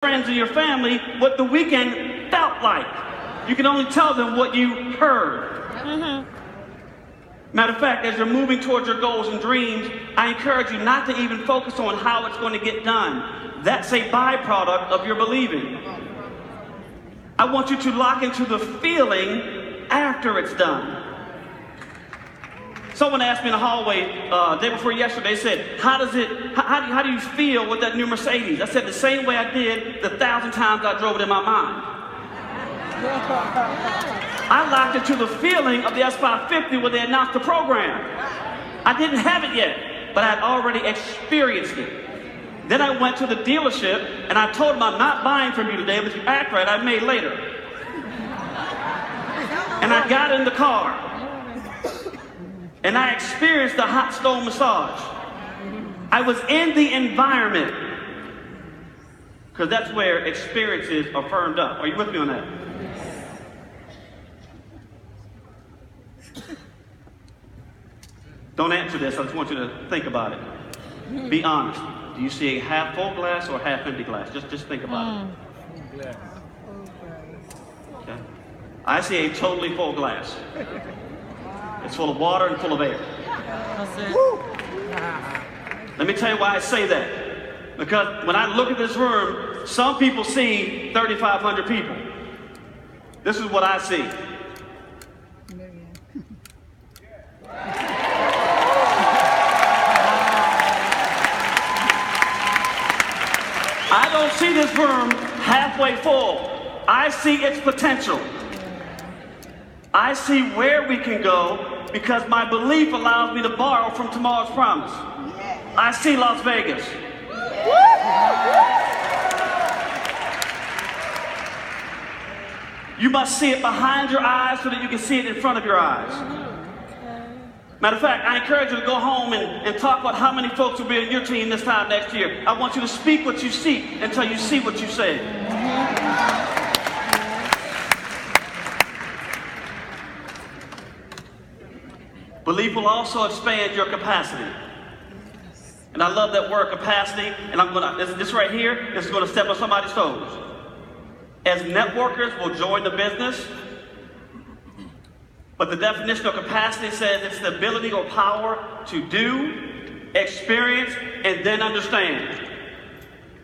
friends and your family what the weekend felt like. You can only tell them what you heard. Matter of fact, as you're moving towards your goals and dreams, I encourage you not to even focus on how it's going to get done. That's a byproduct of your believing. I want you to lock into the feeling after it's done. Someone asked me in the hallway day before yesterday, said, how do you feel with that new Mercedes? I said, the same way I did the 1,000 times I drove it in my mind. I locked into the feeling of the S550 when they announced the program. I didn't have it yet, but I had already experienced it. Then I went to the dealership and I told them, I'm not buying from you today, but if you act right, I may later. And I got in the car. And I experienced the hot stone massage. I was in the environment. Because that's where experiences are firmed up. Are you with me on that? Don't answer this. I just want you to think about it. Be honest. Do you see a half full glass or a half empty glass? Just think about it. Okay. I see a totally full glass. It's full of water and full of air. Let me tell you why I say that. Because when I look at this room, some people see 3,500 people. This is what I see. I don't see this room halfway full. I see its potential. I see where we can go because my belief allows me to borrow from tomorrow's promise. I see Las Vegas. You must see it behind your eyes so that you can see it in front of your eyes. Matter of fact, I encourage you to go home and talk about how many folks will be on your team this time next year. I want you to speak what you seek until you see what you say. Belief will also expand your capacity. And I love that word capacity, and this right here, this is gonna step on somebody's toes. As networkers, we'll join the business, but the definition of capacity says it's the ability or power to do, experience, and then understand.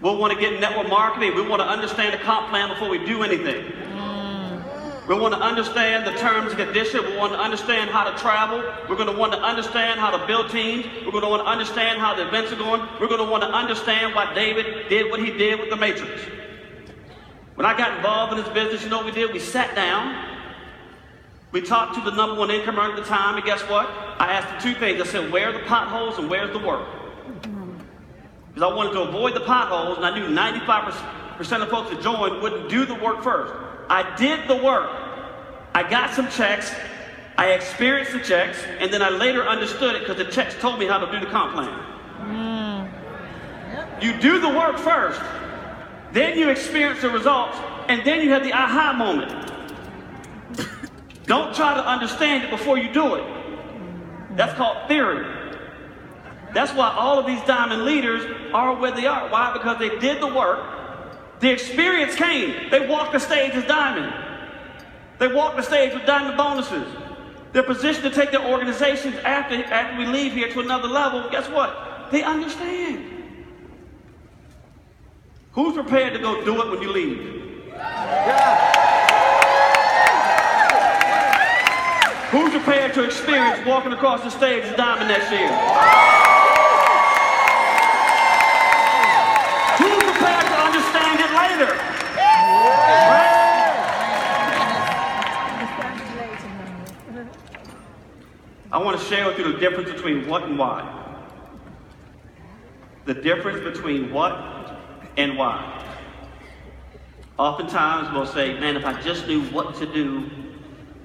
We'll want to get network marketing. We want to understand the comp plan before we do anything. We want to understand the terms and conditions. We want to understand how to travel. We're going to want to understand how to build teams. We're going to want to understand how the events are going. We're going to want to understand why David did what he did with the Matrix. When I got involved in this business, you know what we did? We sat down. We talked to the #1 income earner at the time, and guess what? I asked them two things. I said, where are the potholes and where's the work? Because I wanted to avoid the potholes, and I knew 95% of folks that joined wouldn't do the work first. I did the work. I got some checks. I experienced the checks, and then I later understood it because the checks told me how to do the comp plan. You do the work first, then you experience the results, and then you have the aha moment. Don't try to understand it before you do it. That's called theory. That's why all of these diamond leaders are where they are. Why? Because they did the work. The experience came. They walked the stage as diamond. They walked the stage with diamond bonuses. They're positioned to take their organizations after we leave here to another level. Guess what? They understand. Who's prepared to go do it when you leave? Who's prepared to experience walking across the stage as diamond next year? Who's prepared to understand it later? Right? I want to share with you the difference between what and why. The difference between what and why. Oftentimes we'll say, man, if I just knew what to do,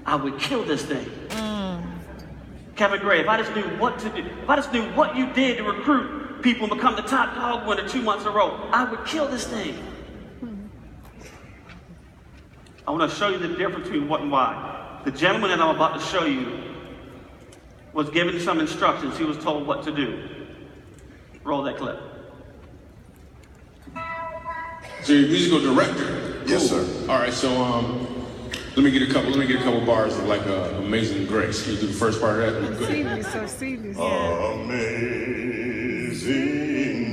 I would kill this thing. Kevin Gray, if I just knew what to do, if I just knew what you did to recruit people and become the top dog winner 2 months in a row, I would kill this thing. I want to show you the difference between what and why. The gentleman that I'm about to show you was given some instructions. He was told what to do. Roll that clip. So you're a musical director? Yes, Cool. sir. All right, so let me get a couple bars of like Amazing Grace. Can you do the first part of that? Go ahead. So serious, yeah. Amazing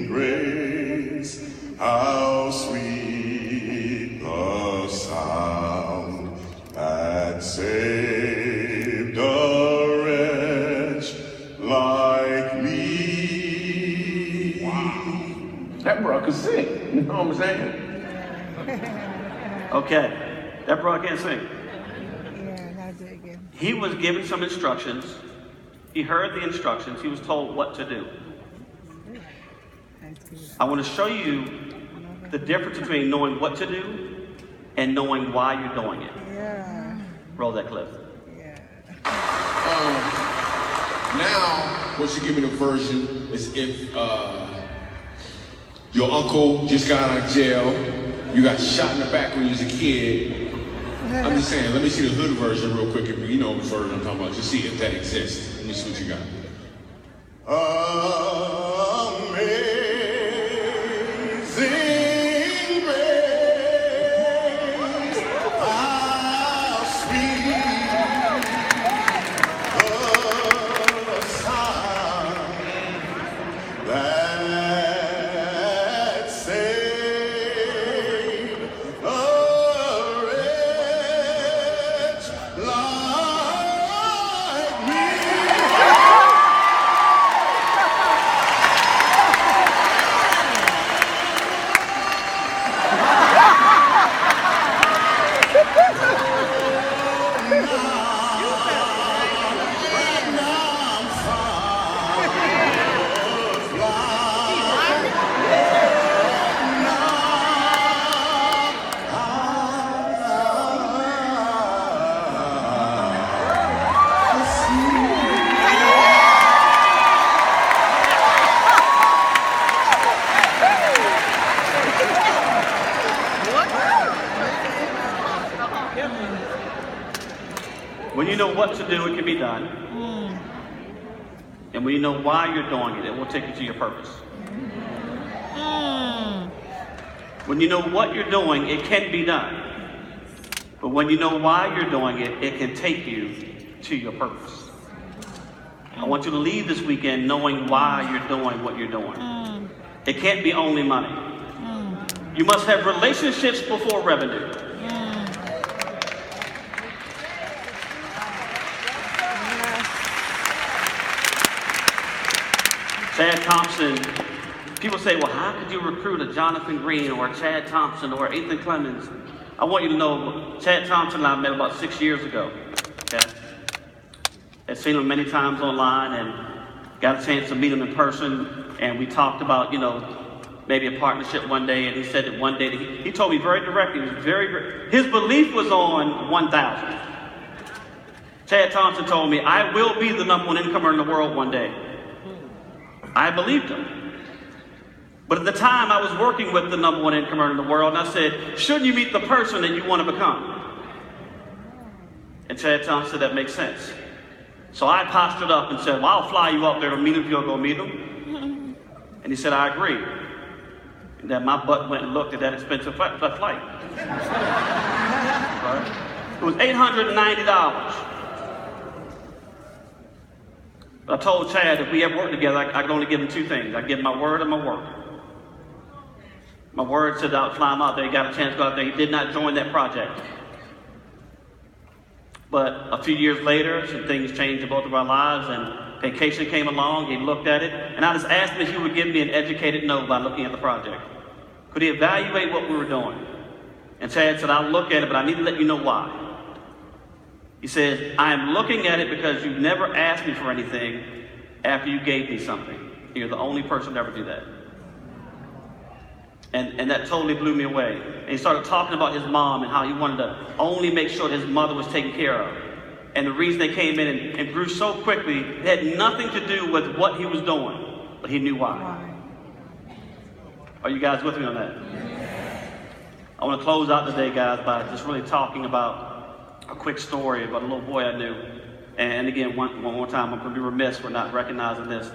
grace, how sweet the sound that saved a wretch like me. Wow. That bro could sing. You know what I'm saying? Okay, that bro can't sing. Yeah, not do it again. He was given some instructions. He heard the instructions. He was told what to do. That's good. I want to show you the difference between knowing what to do and knowing why you're doing it. Yeah, Roll that clip. yeah. Now, what you give me the version is if your uncle just got out of jail, you got shot in the back when you was a kid. I'm just saying, let me see the hood version real quick. If you know the version I'm talking about, just see if that exists. Let me see what you got. Amazing grace, how sweet the sound that saved a wretch like me. When you know what to do, it can be done. And when you know why you're doing it, it will take you to your purpose. When you know what you're doing, it can be done. But when you know why you're doing it, it can take you to your purpose. I want you to leave this weekend knowing why you're doing what you're doing. It can't be only money. You must have relationships before revenue. Chad Thompson, people say, well, how could you recruit a Jonathan Green or a Chad Thompson or Ethan Clemens? I want you to know, Chad Thompson and I met about 6 years ago. Okay? I've seen him many times online and got a chance to meet him in person. And we talked about, maybe a partnership one day. And he said that one day, he told me very directly, his belief was on 1,000. Chad Thompson told me, I will be the #1 incomer in the world one day. I believed him. But at the time, I was working with the #1 incomer in the world, and I said, shouldn't you meet the person that you want to become? And Chad Thompson said, that makes sense. So I postured up and said, well, I'll fly you up there to meet him if you'll go meet him. And he said, I agree. And then my butt went and looked at that expensive flight. Right? It was $890. I told Chad if we ever work together, I could only give him two things. I give him my word and my work. My word said I'd fly him out there. He got a chance to go out there. He did not join that project. But a few years later, some things changed in both of our lives, and vacation came along. He looked at it, and I just asked him if he would give me an educated no by looking at the project. Could he evaluate what we were doing? And Chad said, I'll look at it, but I need to let you know why. He says, I'm looking at it because you never asked me for anything after you gave me something. You're the only person to ever do that. And that totally blew me away. And he started talking about his mom and how he wanted to only make sure that his mother was taken care of. And the reason they came in and grew so quickly had nothing to do with what he was doing, but he knew why. Are you guys with me on that? I want to close out today, guys, by just really talking about a quick story about a little boy I knew. And again, one more time, I'm going to be remiss for not recognizing this,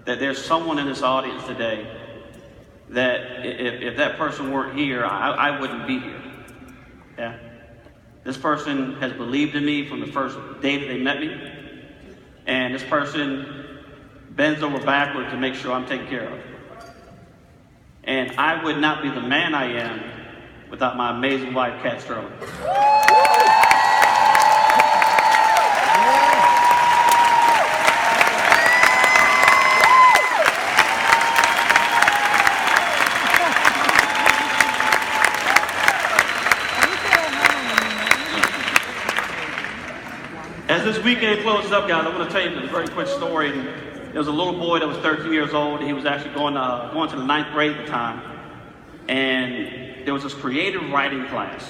that there's someone in this audience today that if that person weren't here, I wouldn't be here. Yeah. This person has believed in me from the first day that they met me. And this person bends over backwards to make sure I'm taken care of. And I would not be the man I am without my amazing wife, Kat Sterling. As this weekend closes up, guys, I want to tell you a very quick story. And there was a little boy that was 13 years old, and he was actually going to the 9th grade at the time. And there was this creative writing class.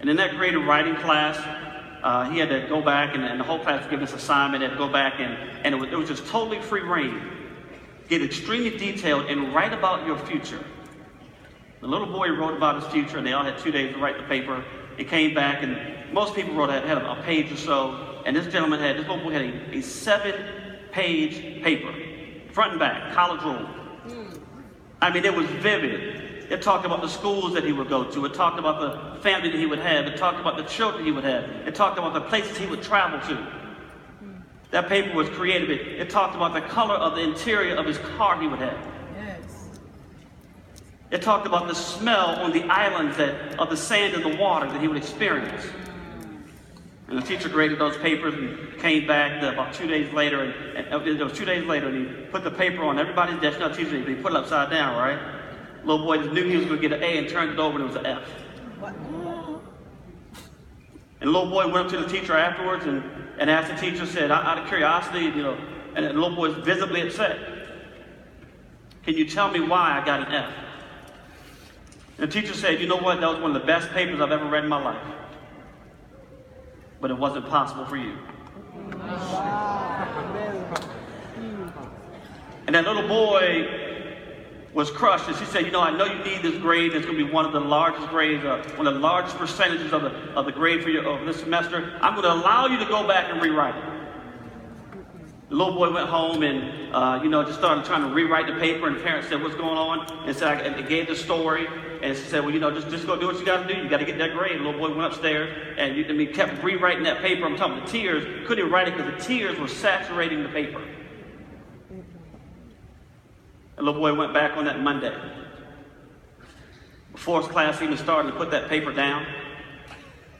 And in that creative writing class, he had to go back, and the whole class was given this assignment. He had to go back, and it was just totally free reign. Get extremely detailed and write about your future. The little boy wrote about his future, and they all had 2 days to write the paper. It came back, and most people had a page or so, and this little boy had a 7-page paper, front and back, college rule. I mean, it was vivid. It talked about the schools that he would go to. It talked about the family that he would have. It talked about the children he would have. It talked about the places he would travel to. That paper was creative. It talked about the color of the interior of his car he would have. It talked about the smell on the islands of the sand and the water that he would experience. And the teacher graded those papers and came back about 2 days later, and it was 2 days later, and he put the paper on everybody's desk. No, teacher, he put it upside down, right? Little boy just knew he was going to get an A and turned it over, and it was an F. And the little boy went up to the teacher afterwards and asked the teacher, said, out of curiosity, and the little boy was visibly upset. Can you tell me why I got an F? And the teacher said, you know what, that was one of the best papers I've ever read in my life. But it wasn't possible for you. And that little boy was crushed, and she said, I know you need this grade. It's going to be one of the largest grades, one of the largest percentages of the grade for this semester. I'm going to allow you to go back and rewrite it. The little boy went home and, just started trying to rewrite the paper, and the parents said, what's going on? And said, I gave the story, and she said, well, just go do what you got to do. You got to get that grade. The little boy went upstairs, and kept rewriting that paper. I'm talking the tears. Couldn't even write it because the tears were saturating the paper. The little boy went back on that Monday. Before his class even started, to put that paper down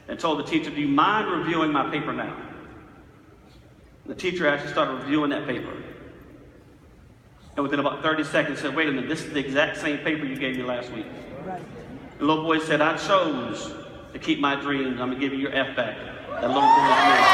and told the teacher, do you mind reviewing my paper now? The teacher actually started reviewing that paper. And within about 30 seconds said, wait a minute, this is the exact same paper you gave me last week. Right. The little boy said, I chose to keep my dreams. I'm going to give you your F back. That little boy was me.